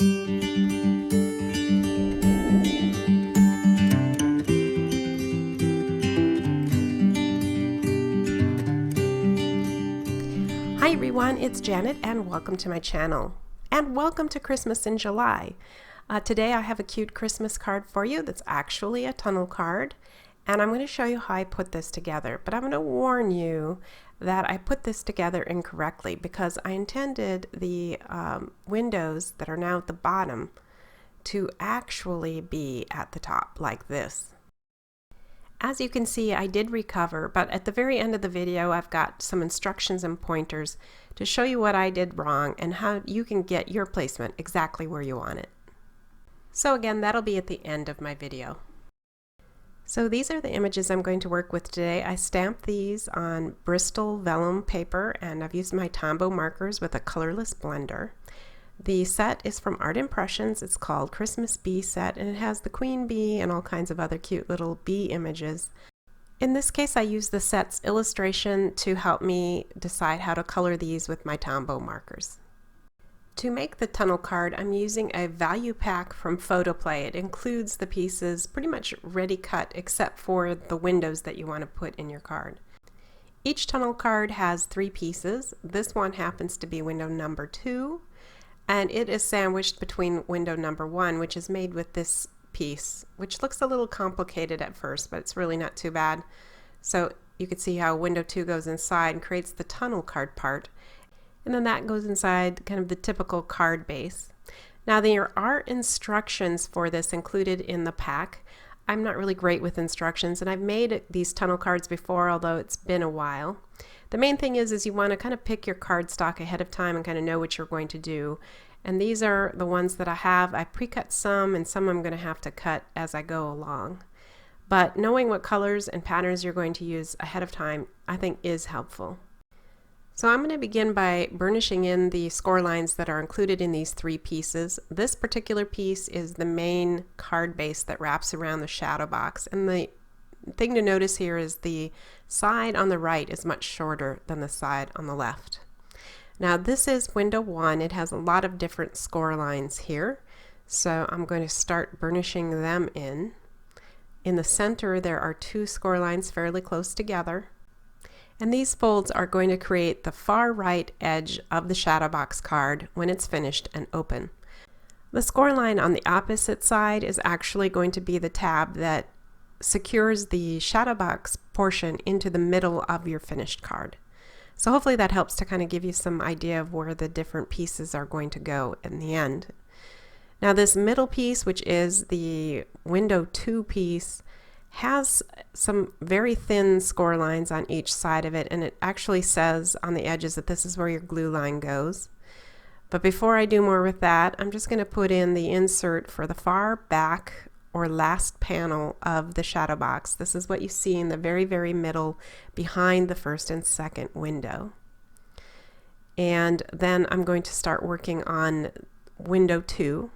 Hi everyone, it's Janet and welcome to my channel. And welcome to Christmas in July. Today I have a cute Christmas card for you that's actually a tunnel card. And I'm going to show you how I put this together. But I'm going to warn you that I put this together incorrectly because I intended the windows that are now at the bottom to actually be at the top like this. As you can see, I did recover, but at the very end of the video I've got some instructions and pointers to show you what I did wrong and how you can get your placement exactly where you want it. So again, that'll be at the end of my video. So these are the images I'm going to work with today. I stamped these on Bristol vellum paper and I've used my Tombow markers with a colorless blender. The set is from Art Impressions. It's called Christmas Bee Set and it has the queen bee and all kinds of other cute little bee images. In this case I used the set's illustration to help me decide how to color these with my Tombow markers. To make the tunnel card I'm using a value pack from PhotoPlay. It includes the pieces pretty much ready cut except for the windows that you want to put in your card. Each tunnel card has 3 pieces. This one happens to be window number 2. And it is sandwiched between window number 1, which is made with this piece, which looks a little complicated at first, but it's really not too bad. So you can see how window 2 goes inside and creates the tunnel card part. And then that goes inside kind of the typical card base. Now there are instructions for this included in the pack. I'm not really great with instructions, and I've made these tunnel cards before, although it's been a while. The main thing is you want to kind of pick your cardstock ahead of time and kind of know what you're going to do. And these are the ones that I have. I pre-cut some and some I'm going to have to cut as I go along. But knowing what colors and patterns you're going to use ahead of time I think is helpful. So I'm going to begin by burnishing in the score lines that are included in these 3 pieces. This particular piece is the main card base that wraps around the shadow box, and the thing to notice here is the side on the right is much shorter than the side on the left. Now this is window 1. It has a lot of different score lines here, so I'm going to start burnishing them in. In the center there are 2 score lines fairly close together, and these folds are going to create the far right edge of the shadow box card when it's finished and open. The score line on the opposite side is actually going to be the tab that secures the shadow box portion into the middle of your finished card. So hopefully that helps to kind of give you some idea of where the different pieces are going to go in the end. Now this middle piece, which is the window 2 piece, has some very thin score lines on each side of it, and it actually says on the edges that this is where your glue line goes. But before I do more with that, I'm just going to put in the insert for the far back or last panel of the shadow box. This is what you see in the very middle behind the first and second window. And then I'm going to start working on window 2.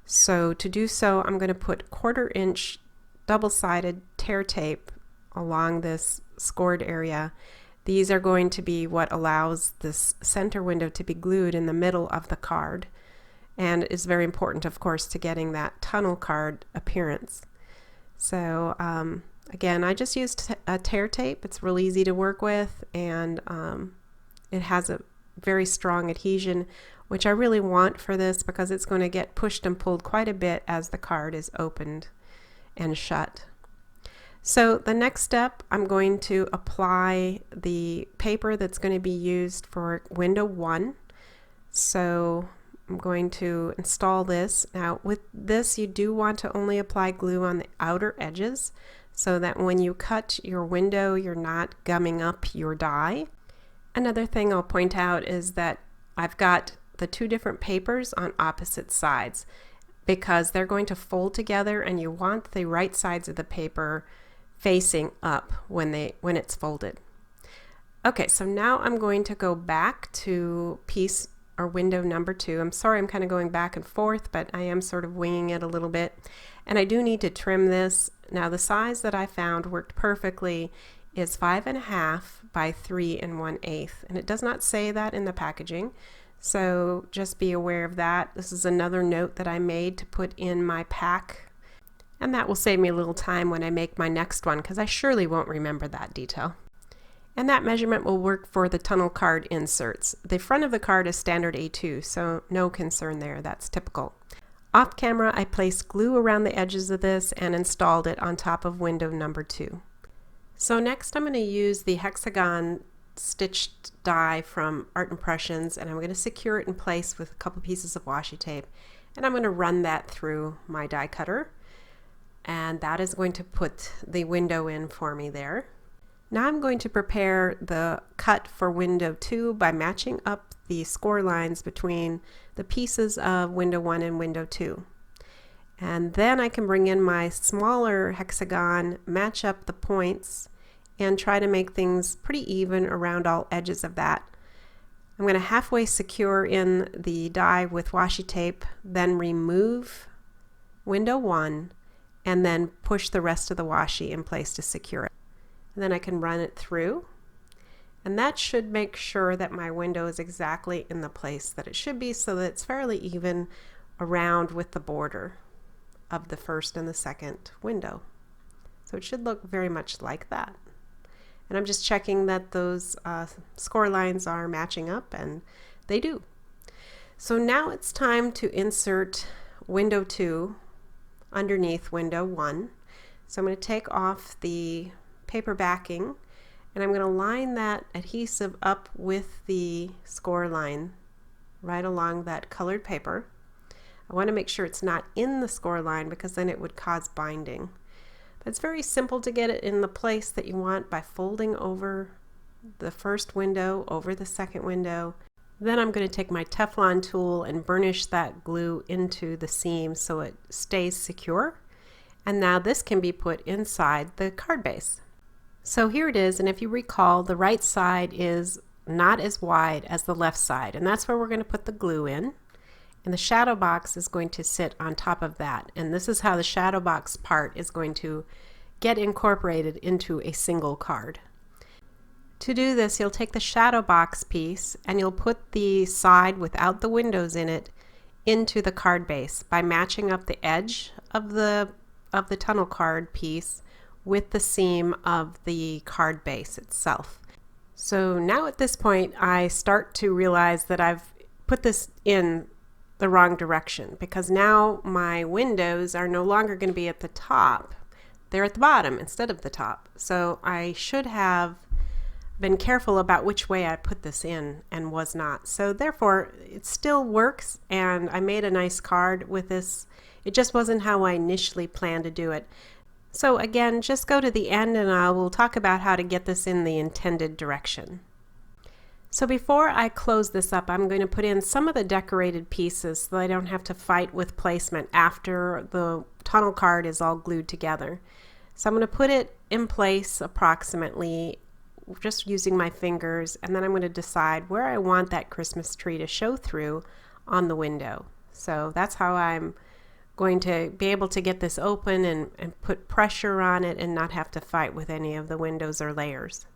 So to do so I'm going to put 1/4 inch double-sided tear tape along this scored area. These are going to be what allows this center window to be glued in the middle of the card, and is very important of course to getting that tunnel card appearance. So again, I just used a tear tape. It's real easy to work with, and it has a very strong adhesion, which I really want for this because it's going to get pushed and pulled quite a bit as the card is opened and shut. So the next step, I'm going to apply the paper that's going to be used for window 1. So I'm going to install this. Now with this you do want to only apply glue on the outer edges so that when you cut your window you're not gumming up your die. Another thing I'll point out is that I've got the 2 different papers on opposite sides, because they're going to fold together and you want the right sides of the paper facing up when it's folded. Okay, so now I'm going to go back to piece or window number 2. I'm sorry I'm kind of going back and forth, but I am sort of winging it a little bit, and I do need to trim this. Now the size that I found worked perfectly is 5.5 by 3 1/8, and it does not say that in the packaging. So just be aware of that. This is another note that I made to put in my pack, and that will save me a little time when I make my next one, because I surely won't remember that detail. And that measurement will work for the tunnel card inserts. The front of the card is standard A2, so no concern there, that's typical. Off camera, I placed glue around the edges of this and installed it on top of window number 2. So next I'm going to use the hexagon stitched die from Art Impressions, and I'm going to secure it in place with a couple pieces of washi tape, and I'm going to run that through my die cutter, and that is going to put the window in for me there. Now I'm going to prepare the cut for window 2 by matching up the score lines between the pieces of window 1 and window 2. And then I can bring in my smaller hexagon, match up the points, and try to make things pretty even around all edges of that. I'm going to halfway secure in the die with washi tape, then remove window 1, and then push the rest of the washi in place to secure it. And then I can run it through, and that should make sure that my window is exactly in the place that it should be, so that it's fairly even around with the border of the first and the second window. So it should look very much like that. And I'm just checking that those score lines are matching up, and they do. So now it's time to insert window 2 underneath window 1. So I'm going to take off the paper backing, and I'm going to line that adhesive up with the score line right along that colored paper. I want to make sure it's not in the score line, because then it would cause binding. But it's very simple to get it in the place that you want by folding over the first window over the second window. Then I'm going to take my Teflon tool and burnish that glue into the seam so it stays secure. And now this can be put inside the card base. So here it is, and if you recall, the right side is not as wide as the left side, and that's where we're going to put the glue in. And the shadow box is going to sit on top of that, and this is how the shadow box part is going to get incorporated into a single card. To do this, you'll take the shadow box piece and you'll put the side without the windows in it into the card base by matching up the edge of the tunnel card piece with the seam of the card base itself. So now at this point I start to realize that I've put this in the wrong direction, because now my windows are no longer going to be at the top. They're at the bottom instead of the top. So I should have been careful about which way I put this in, and was not. So therefore it still works, and I made a nice card with this. It just wasn't how I initially planned to do it. So again, just go to the end and I will talk about how to get this in the intended direction. So before I close this up, I'm going to put in some of the decorated pieces so I don't have to fight with placement after the tunnel card is all glued together. So I'm going to put it in place approximately just using my fingers, and then I'm going to decide where I want that Christmas tree to show through on the window. So that's how I'm going to be able to get this open and put pressure on it and not have to fight with any of the windows or layers.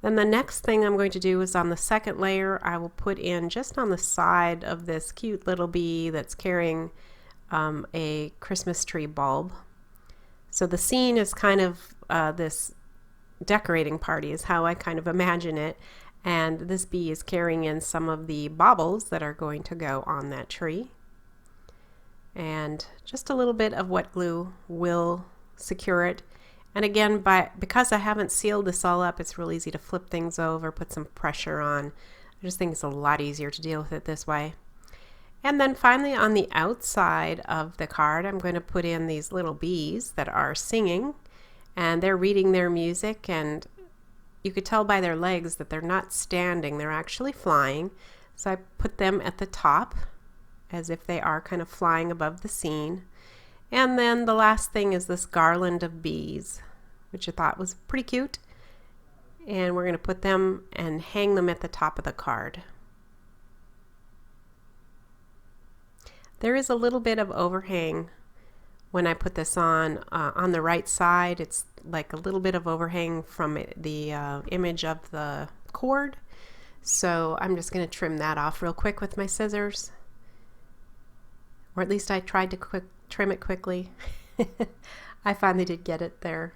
Then the next thing I'm going to do is on the second layer, I will put in just on the side of this cute little bee that's carrying a Christmas tree bulb. So the scene is kind of this decorating party is how I kind of imagine it, and this bee is carrying in some of the baubles that are going to go on that tree. And just a little bit of wet glue will secure it. And again, because I haven't sealed this all up, it's real easy to flip things over, put some pressure on. I just think it's a lot easier to deal with it this way. And then finally on the outside of the card, I'm going to put in these little bees that are singing, and they're reading their music, and you could tell by their legs that they're not standing, they're actually flying. So I put them at the top as if they are kind of flying above the scene. And then the last thing is this garland of bees, which I thought was pretty cute. And we're going to put them and hang them at the top of the card. There is a little bit of overhang when I put this on the right side. It's like a little bit of overhang from the image of the cord. So I'm just going to trim that off real quick with my scissors. Or at least I tried to trim it quickly. I finally did get it there.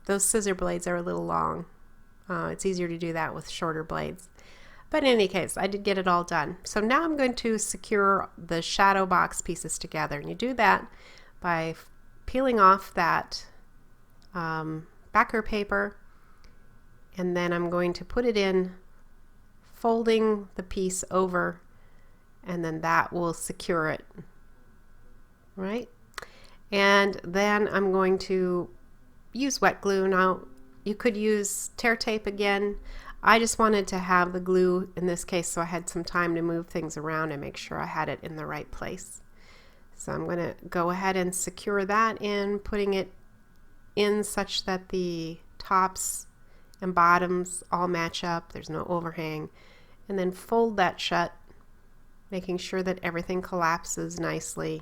Those scissor blades are a little long. It's easier to do that with shorter blades. But in any case, I did get it all done. So now I'm going to secure the shadow box pieces together. And you do that by peeling off that backer paper. And then I'm going to put it in, folding the piece over, and then that will secure it. Right? And then I'm going to use wet glue. Now, you could use tear tape again. I just wanted to have the glue in this case so I had some time to move things around and make sure I had it in the right place. So I'm going to go ahead and secure that in, putting it in such that the tops and bottoms all match up. There's no overhang. And then fold that shut, making sure that everything collapses nicely.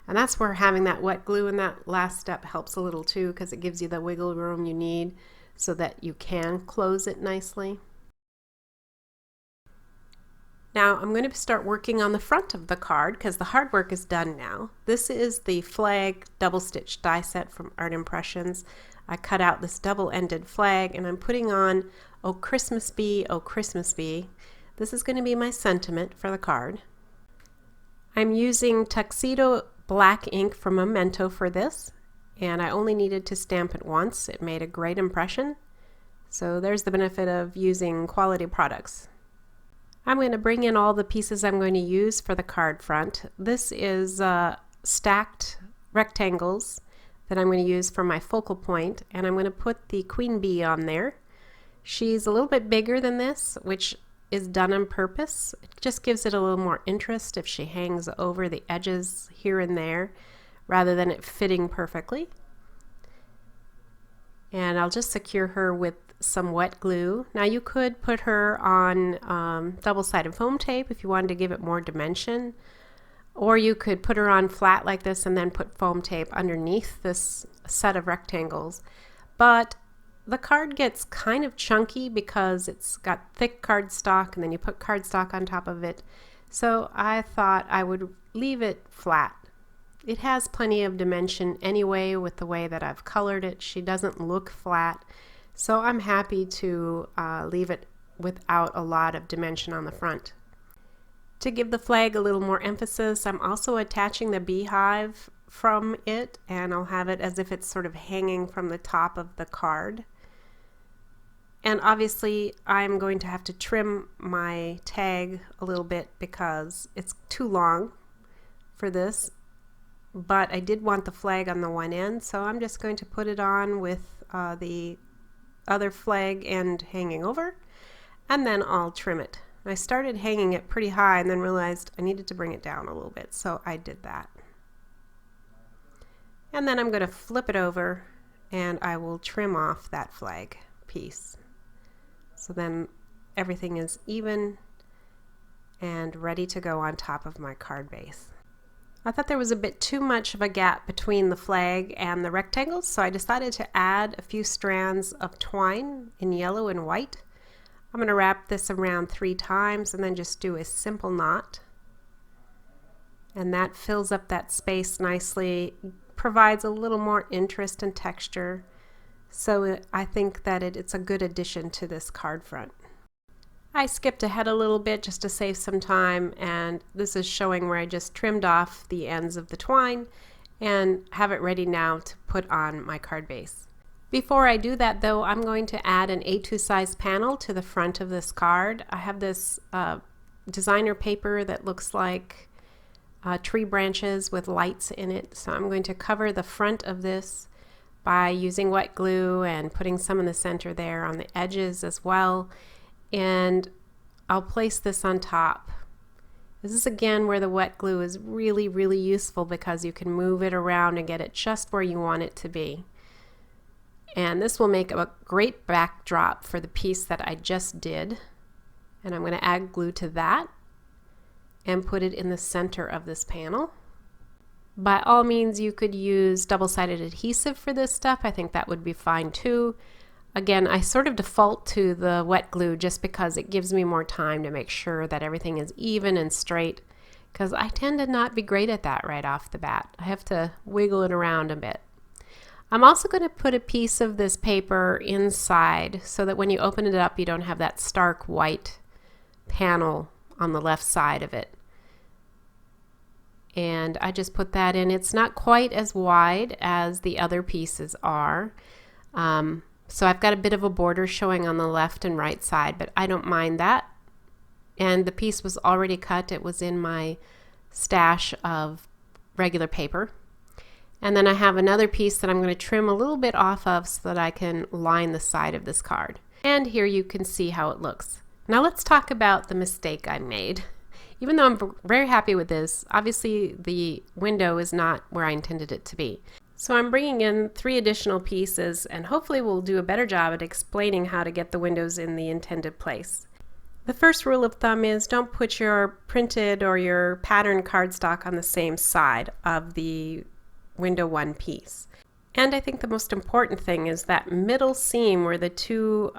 And that's where having that wet glue in that last step helps a little too, because it gives you the wiggle room you need so that you can close it nicely. Now I'm going to start working on the front of the card because the hard work is done now. This is the flag double stitch die set from Art Impressions. I cut out this double-ended flag and I'm putting on "Oh Christmas Bee, Oh Christmas Bee." This is going to be my sentiment for the card. I'm using Tuxedo black ink from Memento for this, and I only needed to stamp it once. It made a great impression. So there's the benefit of using quality products. I'm going to bring in all the pieces I'm going to use for the card front. This is stacked rectangles that I'm going to use for my focal point, and I'm going to put the queen bee on there. She's a little bit bigger than this, which is done on purpose. It just gives it a little more interest if she hangs over the edges here and there rather than it fitting perfectly. And I'll just secure her with some wet glue. Now you could put her on double-sided foam tape if you wanted to give it more dimension, or you could put her on flat like this and then put foam tape underneath this set of rectangles. But the card gets kind of chunky because it's got thick cardstock and then you put cardstock on top of it. So I thought I would leave it flat. It has plenty of dimension anyway with the way that I've colored it. She doesn't look flat. So I'm happy to leave it without a lot of dimension on the front. To give the flag a little more emphasis, I'm also attaching the beehive from it, and I'll have it as if it's sort of hanging from the top of the card. And obviously I'm going to have to trim my tag a little bit because it's too long for this, but I did want the flag on the one end, so I'm just going to put it on with the other flag end hanging over, and then I'll trim it. I started hanging it pretty high and then realized I needed to bring it down a little bit, so I did that. And then I'm going to flip it over and I will trim off that flag piece. So then everything is even and ready to go on top of my card base. I thought there was a bit too much of a gap between the flag and the rectangles, so I decided to add a few strands of twine in yellow and white. I'm going to wrap this around 3 times and then just do a simple knot. And that fills up that space nicely, provides a little more interest and texture. So I think that it's a good addition to this card front. I skipped ahead a little bit just to save some time, and this is showing where I just trimmed off the ends of the twine and have it ready now to put on my card base. Before I do that though, I'm going to add an A2 size panel to the front of this card. I have this designer paper that looks like tree branches with lights in it, so I'm going to cover the front of this by using wet glue and putting some in the center there on the edges as well. And I'll place this on top. This is again where the wet glue is really, really useful because you can move it around and get it just where you want it to be. And this will make a great backdrop for the piece that I just did. And I'm going to add glue to that and put it in the center of this panel. By all means, you could use double-sided adhesive for this stuff. I think that would be fine too. Again, I sort of default to the wet glue just because it gives me more time to make sure that everything is even and straight, because I tend to not be great at that right off the bat. I have to wiggle it around a bit. I'm also going to put a piece of this paper inside so that when you open it up you don't have that stark white panel on the left side of it. And I just put that in. It's not quite as wide as the other pieces are. So I've got a bit of a border showing on the left and right side, but I don't mind that. And the piece was already cut. It was in my stash of regular paper. And then I have another piece that I'm going to trim a little bit off of so that I can line the side of this card. And here you can see how it looks. Now let's talk about the mistake I made. Even though I'm very happy with this, obviously the window is not where I intended it to be. So I'm bringing in 3 additional pieces, and hopefully we'll do a better job at explaining how to get the windows in the intended place. The first rule of thumb is don't put your printed or your pattern cardstock on the same side of the window 1 piece. And I think the most important thing is that middle seam where the 2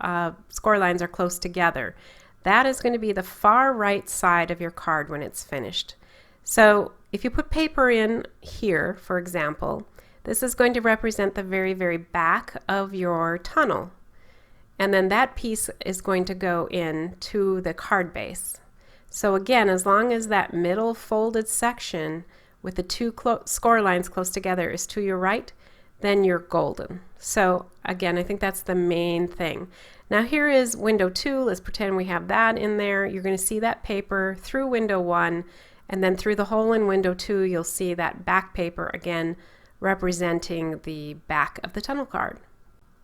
score lines are close together. That is going to be the far right side of your card when it's finished. So if you put paper in here, for example, this is going to represent the very, very back of your tunnel. And then that piece is going to go into the card base. So again, as long as that middle folded section with the 2 score lines close together is to your right, then you're golden. So again, I think that's the main thing. Now here is window 2. Let's pretend we have that in there. You're going to see that paper through window 1, and then through the hole in window 2 you'll see that back paper again representing the back of the tunnel card.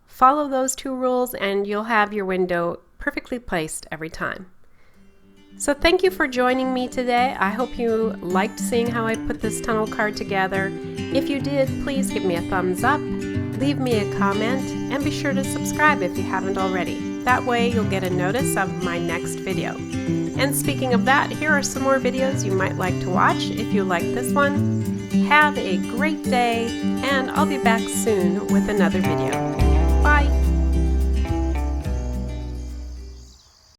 Follow those 2 rules and you'll have your window perfectly placed every time. So thank you for joining me today. I hope you liked seeing how I put this tunnel card together. If you did, please give me a thumbs up, leave me a comment, and be sure to subscribe if you haven't already. That way you'll get a notice of my next video. And speaking of that, here are some more videos you might like to watch if you like this one. Have a great day, and I'll be back soon with another video. Bye!